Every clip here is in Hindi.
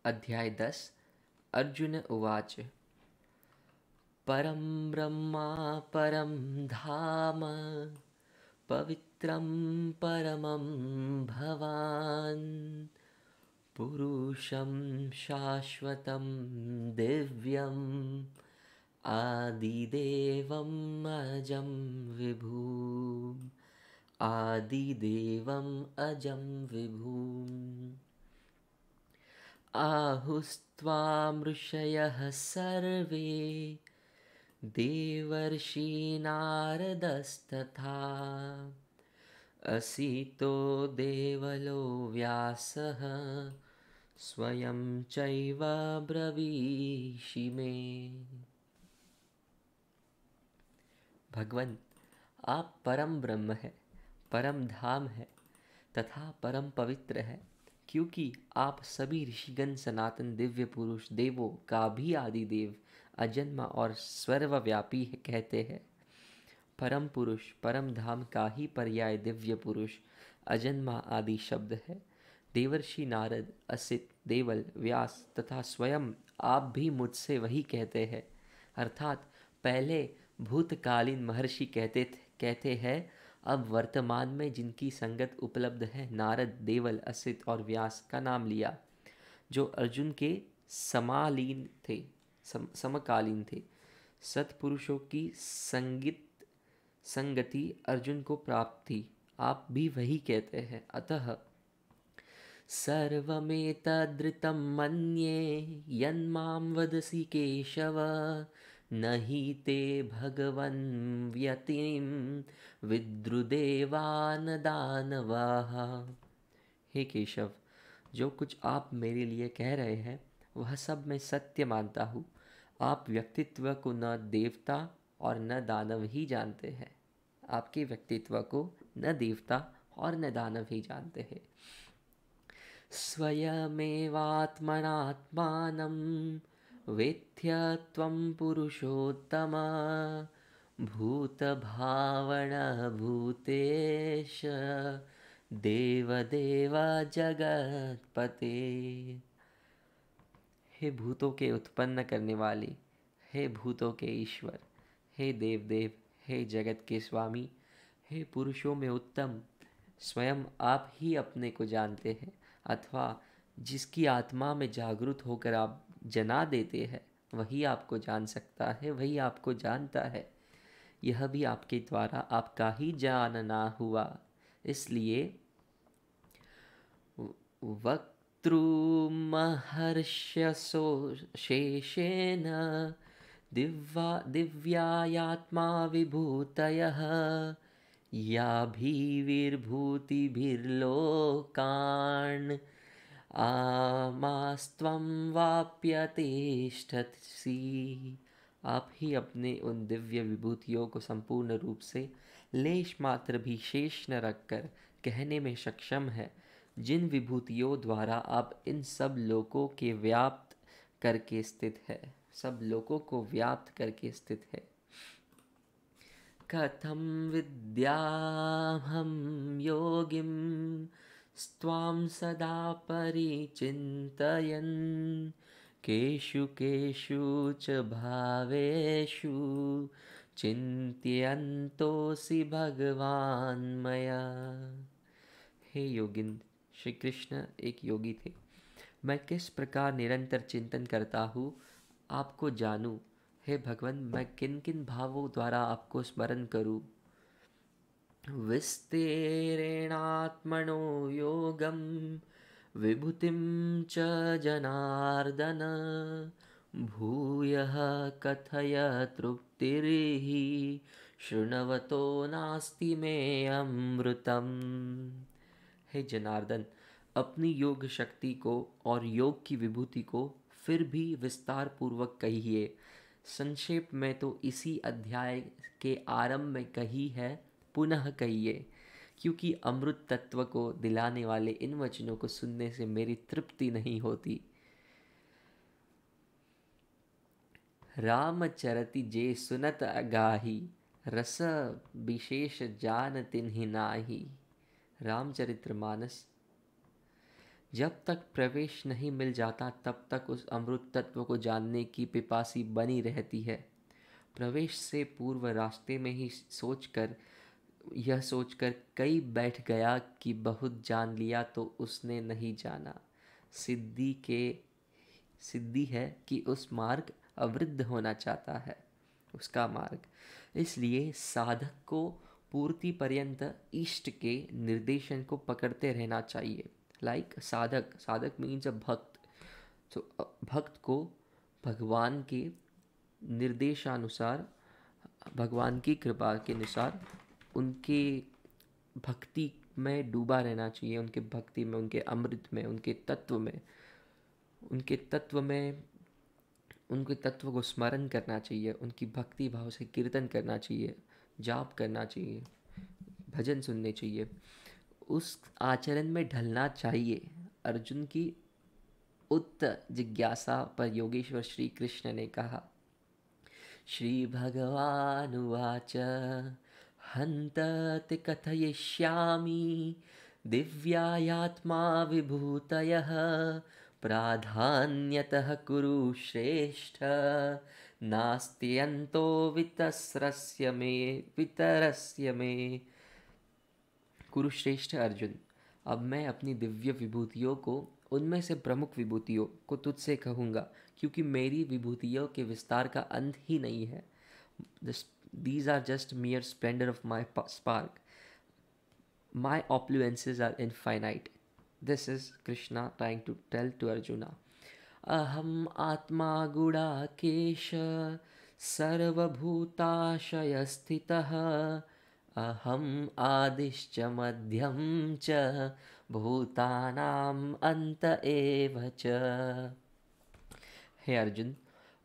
अध्याय 10। अर्जुन उवाच। परं ब्रह्मा परं धाम पवित्रं परमं भवान् पुरुषं शाश्वतं दिव्यम् आदिदेवम् अजं विभुम् आदिदेवम् अजं विभुम् आहुस्त्वामृषयः सर्वे देवर्षीनारदस्तथा असितो देवलो व्यासः स्वयं चैव ब्रवीषि मे। भगवन्, आप परम ब्रह्म है, परम धाम है तथा परम पवित्र है, क्योंकि आप सभी ऋषिगण सनातन दिव्य पुरुष देवों का भी आदि देव अजन्मा और सर्वव्यापी कहते हैं। परम पुरुष परम धाम का ही पर्याय दिव्य पुरुष अजन्मा आदि शब्द है। देवर्षि नारद, असित, देवल, व्यास तथा स्वयं आप भी मुझसे वही कहते हैं। अर्थात पहले भूतकालीन महर्षि कहते हैं, अब वर्तमान में जिनकी संगत उपलब्ध है, नारद, देवल, असित और व्यास का नाम लिया, जो अर्जुन के समालीन थे, समकालीन थे। सत्पुरुषों की संगति अर्जुन को प्राप्त थी, आप भी वही कहते हैं। अतः सर्वमेतदृतं मन्ये यन्मां वदसि केशव न हि ते भगवन् व्यतिं विद्रुदेवान् दानवाः। हे केशव, जो कुछ आप मेरे लिए कह रहे हैं वह सब मैं सत्य मानता हूँ। आप व्यक्तित्व को न देवता और न दानव ही जानते हैं। आपके व्यक्तित्व को न देवता और न दानव ही जानते हैं। स्वयमेवात्मनात्मानं वेत्थ्य त्वं पुरुषोत्तम भूतभावनभूतेश देवदेव जगत्पते। हे भूतों के उत्पन्न करने वाले, हे भूतों के ईश्वर, हे देवदेव, हे जगत के स्वामी, हे पुरुषों में उत्तम, स्वयं आप ही अपने को जानते हैं, अथवा जिसकी आत्मा में जागृत होकर आप जना देते हैं वही आपको जान सकता है, वही आपको जानता है। यह भी आपके द्वारा आपका ही जानना हुआ, इसलिए वक्तृमहर्षसो शेषेण दिव्यात्मा विभूतयः याभिर्भूतिभिर्लोकान् आमास्त्वं वाप्य तिष्ठसि। आप ही अपने उन दिव्य विभूतियों को संपूर्ण रूप से लेश मात्र भी शेष न रखकर कहने में सक्षम है, जिन विभूतियों द्वारा आप इन सब लोकों के व्याप्त करके स्थित है, सब लोकों को व्याप्त करके स्थित है। कथं विद्याहं योगिं स्वां सदा परिचिन्तयन् केषु केषु च भावेषु चिन्त्यन्तोऽसि भगवान् मया। हे योगिन, श्री कृष्ण एक योगी थे। मैं किस प्रकार निरंतर चिंतन करता हूँ आपको जानूं। हे भगवान, मैं किन किन भावों द्वारा आपको स्मरण करूं। विस्तीर्णात्मनो योगं विभूतिं च जनार्दन भूयः कथय तृप्तिर्हि शृण्वतो नास्ति मे अमृतम्। हे जनार्दन, अपनी योग शक्ति को और योग की विभूति को फिर भी विस्तार पूर्वक कहिए। संक्षेप में तो इसी अध्याय के आरंभ में कही है, पुनः कहिए, क्योंकि अमृत तत्व को दिलाने वाले इन वचनों को सुनने से मेरी तृप्ति नहीं होती। रामचरति जे सुनत अगाही रस विशेष जान तिन्हि नाही। रामचरितमानस जब तक प्रवेश नहीं मिल जाता तब तक उस अमृत तत्व को जानने की पिपासी बनी रहती है। प्रवेश से पूर्व रास्ते में ही यह सोचकर कई बैठ गया कि बहुत जान लिया तो उसने नहीं जाना। सिद्धि के सिद्धि है कि उस मार्ग अवरुद्ध होना चाहता है, उसका मार्ग। इसलिए साधक को पूर्ति पर्यंत इष्ट के निर्देशन को पकड़ते रहना चाहिए। साधक, साधक मीन्स अ भक्त। तो भक्त को भगवान के निर्देशानुसार, भगवान की कृपा के अनुसार उनके भक्ति में डूबा रहना चाहिए, उनके भक्ति में, उनके अमृत में, उनके तत्व में उनके तत्व को स्मरण करना चाहिए, उनकी भक्ति भाव से कीर्तन करना चाहिए, जाप करना चाहिए, भजन सुनने चाहिए, उस आचरण में ढलना चाहिए। अर्जुन की उक्त जिज्ञासा पर योगेश्वर श्री कृष्ण ने कहा। श्री भगवानुवाच हन्त ते कथयिष्यामि दिव्यायात्मा विभूतयः प्राधान्यतः कुरु श्रेष्ठ नास्त्यन्तो वितरस्य मे। कुरुश्रेष्ठ अर्जुन, अब मैं अपनी दिव्य विभूतियों को, उनमें से प्रमुख विभूतियों को तुझसे कहूँगा, क्योंकि मेरी विभूतियों के विस्तार का अंत ही नहीं है। These are just mere splendor of my spark. My opulences are infinite. This is Krishna trying to tell to Arjuna. Aham atma gudakesh sarvabhutashay sthitah अहम आदिश्च मध्यम च भूतानाम अंत एव च। हे अर्जुन,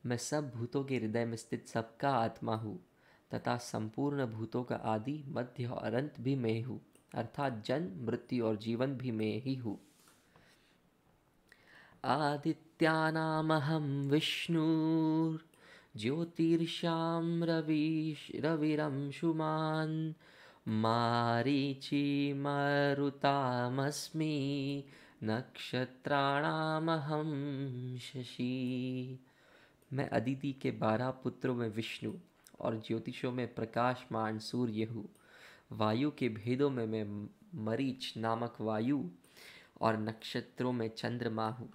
मैं सब भूतों के हृदय में स्थित सबका आत्मा हूँ तथा संपूर्ण भूतों का आदि, मध्य और अंत भी मैं हूँ, अर्थात जन्म, मृत्यु और जीवन भी मैं ही हूँ। आदित्यानामहं विष्णुर् ज्योतिर्षां रविरंशुमान् मारीचिमरुतामस्मि नक्षत्राणामहं शशि। मैं अदिति के 12 पुत्रों में विष्णु और ज्योतिषों में प्रकाशमान सूर्य हूँ। वायु के भेदों में मैं मरीच नामक वायु और नक्षत्रों में चंद्रमा हूँ।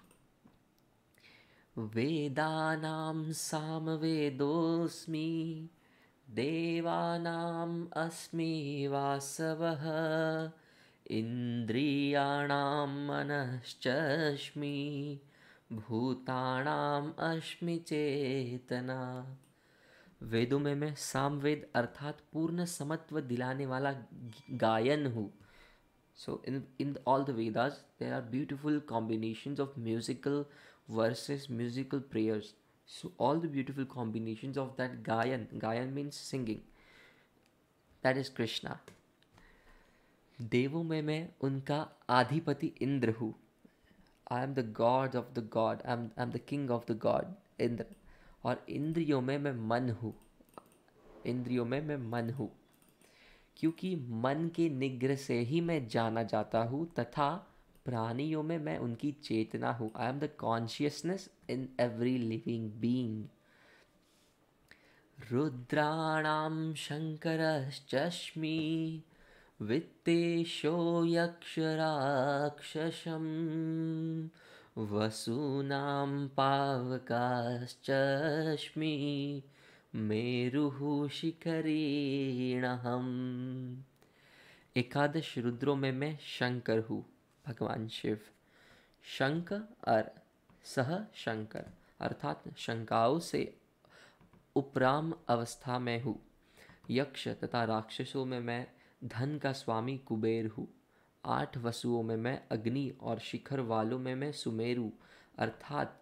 वेदानां सामवेदोऽस्मि देवानाम् अस्मि वासवः इंद्रियाणां मनश्चास्मि भूतानाम् अस्मि चेतना। वेदों में मैं सामवेद अर्थात पूर्ण समत्व दिलाने वाला गायन हूँ। So in all the Vedas there are beautiful combinations of musical verses, musical prayers. So all the beautiful combinations of that gayan means singing, that is Krishna. देवों में मैं उनका आधिपति इंद्र हूँ। I am the god of the god, I'm the king of the god Indra. और इंद्रियों में मैं मन हूँ, क्योंकि मन के निग्रह से ही मैं जाना जाता हूँ तथा प्राणियों में मैं उनकी चेतना हूँ। I am the consciousness in every living being. रुद्राणां शंकरश्चास्मि वित्तेशो यक्षराक्षसं वसूनां पावकाश्चास्मि मेरुः शिखरेणहम्। एकादश रुद्रों में मैं शंकर हूँ, भगवान शिव। शंक और सह शंकर अर्थात शंकाओं से उपराम अवस्था में हूँ। यक्ष तथा राक्षसों में मैं धन का स्वामी कुबेर हूँ। 8 वसुओं में मैं अग्नि और शिखर वालों में मैं सुमेरु अर्थात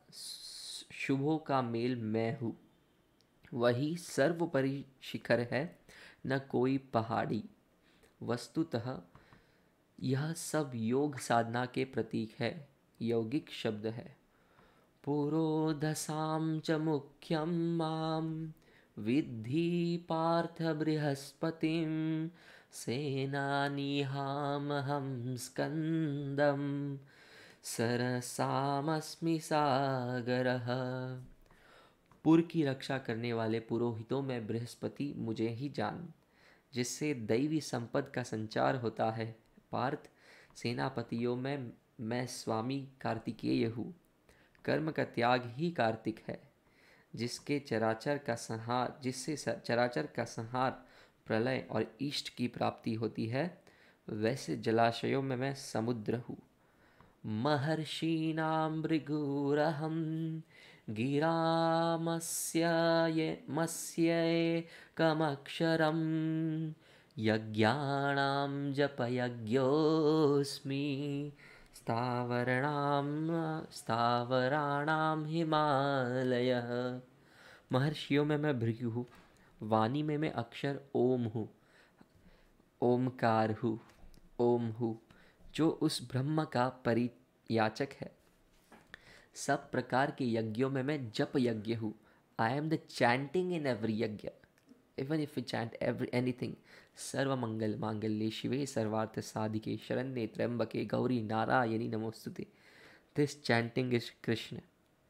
शुभों का मेल मैं हूँ। वही सर्वोपरि शिखर है, न कोई पहाड़ी। वस्तुतः यह सब योग साधना के प्रतीक है, यौगिक शब्द है। पुरोधसां च मुख्यं मां विद्धि पार्थ बृहस्पतिं सेनानीहामहं स्कन्दं सरसामस्मि सागरः। पुर की रक्षा करने वाले पुरोहितों में बृहस्पति मुझे ही जान, जिससे दैवी संपद का संचार होता है। पार्थ, सेनापतियों में मैं स्वामी कार्तिकेय हूँ। कर्म का त्याग ही कार्तिक है, जिससे चराचर का संहार, प्रलय और इष्ट की प्राप्ति होती है। वैसे जलाशयों में मैं समुद्र हूँ। महर्षीणां भृगुरहं गिरामस्य मस्येकमक्षरं यज्ञाणां जपयज्ञोऽस्मि स्थावराणां हिमालयः। महर्षियों में मैं भृगु हूँ, वाणी में मैं अक्षर ओम हूँ, ओमकार हूँ, ओम हूँ, जो उस ब्रह्म का परियाचक है। सब प्रकार के यज्ञों में मैं जप यज्ञ हूँ। I am the chanting in every yagya, even if you chant anything. सर्व मंगल मांगल्ये शिवे सर्वार्थ साधिके शरण्ये त्र्यंबके गौरी नारायणी नमोस्तुते। This chanting is Krishna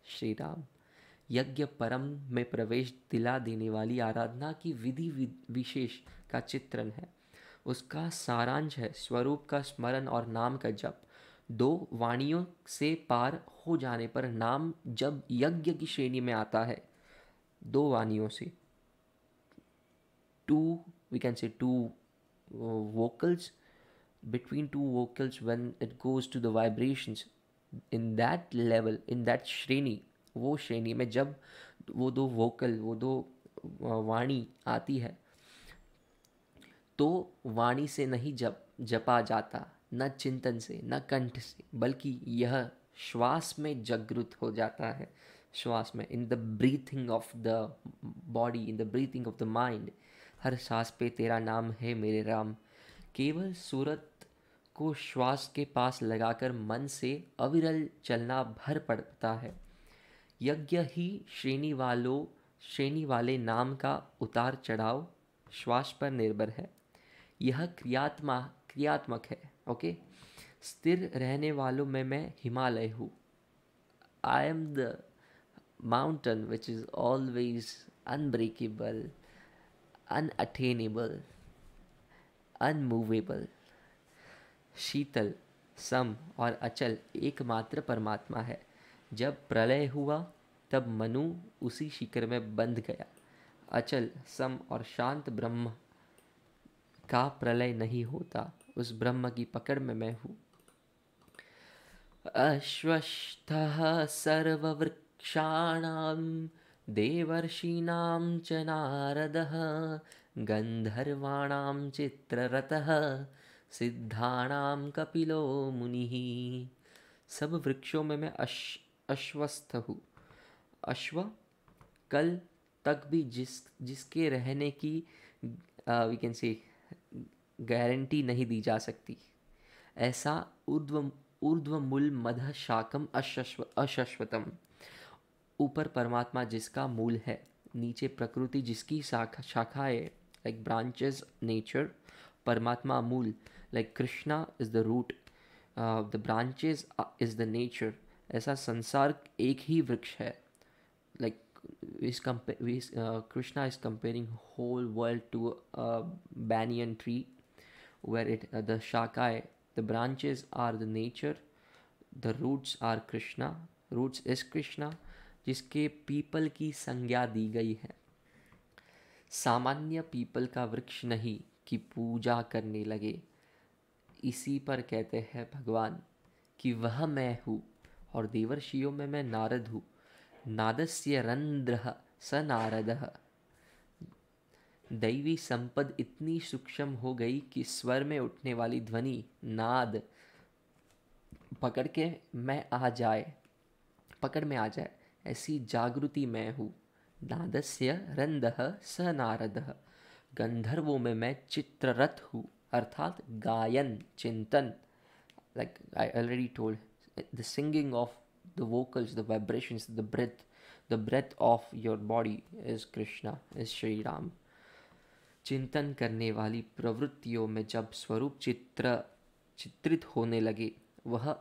Shri Ram. यज्ञ परम में प्रवेश दिला देने वाली आराधना की विधि विशेष का चित्रण है। उसका सारांश है स्वरूप का स्मरण और नाम का जप। दो वाणियों से पार हो जाने पर नाम जब यज्ञ की श्रेणी में आता है, दो वाणियों से, we can say two vocals, between two vocals, when it goes to the vibrations, in that level, in that श्रेणी, वो श्रेणी में जब वो दो वोकल, वो दो वाणी आती है, तो वाणी से नहीं जपा जाता, न चिंतन से, न कंठ से, बल्कि यह श्वास में जागृत हो जाता है। श्वास में, in the breathing of the body, in the breathing of the mind. हर सांस पे तेरा नाम है मेरे राम। केवल सूरत को श्वास के पास लगाकर मन से अविरल चलना भर पड़ता है। यज्ञ ही श्रेणी वाले नाम का उतार चढ़ाव श्वास पर निर्भर है। यह क्रियात्मक है। ओके, स्थिर रहने वालों में मैं हिमालय हूँ। I am the mountain which is always unbreakable, unattainable, unmovable। शीतल, सम और अचल एकमात्र परमात्मा है। जब प्रलय हुआ तब मनु उसी शिखर में बंध गया। अचल, सम और शांत ब्रह्म का प्रलय नहीं होता, उस ब्रह्म की पकड़ में मैं हूँ। अश्वस्थः सर्ववृक्षाणां देवर्षीणां च नारदः गन्धर्वाणां चित्ररथः सिद्धाणां कपिलो मुनिः। सब वृक्षों में मैं अश्वस्थ हूँ। अश्व, कल तक भी जिसके रहने की वी कैन से गारंटी नहीं दी जा सकती, ऐसा ऊर्ध्वमूल मध शाकम अशश्वतम। ऊपर परमात्मा जिसका मूल है, नीचे प्रकृति जिसकी शाखाएं, लाइक ब्रांचेस नेचर, परमात्मा मूल, like Krishna is the root, the branches is the nature. ऐसा संसार एक ही वृक्ष है। Like Krishna is comparing whole world to a banyan tree, where the shakai, the branches are the nature, the roots are Krishna, roots is Krishna, जिसके पीपल की संज्ञा दी गई है। सामान्य पीपल का वृक्ष नहीं कि पूजा करने लगे। इसी पर कहते हैं भगवान कि वह मैं हूँ, और देवर्षियों में मैं नारद हूँ। नादस्य रंध्रः स नारदः। दैवी संपद इतनी सूक्ष्म हो गई कि स्वर में उठने वाली ध्वनि, नाद पकड़ में आ जाए, ऐसी जागृति मैं हूँ। नादस्य रंध्रः स नारदः। गंधर्वों में मैं चित्ररथ हूँ, अर्थात गायन, चिंतन, like I already told, the singing of the vocals, the vibrations, the breath of your body is Krishna, is Shri Ram। चिंतन करने वाली प्रवृत्तियों में जब स्वरूप चित्रित होने लगे, वह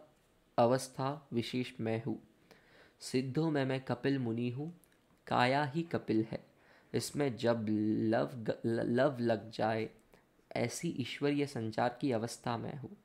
अवस्था विशेष मैं हूँ। सिद्धों में मैं कपिल मुनि हूँ, काया ही कपिल है। इसमें जब लव लव लग जाए, ऐसी ईश्वरीय संचार की अवस्था में हूँ।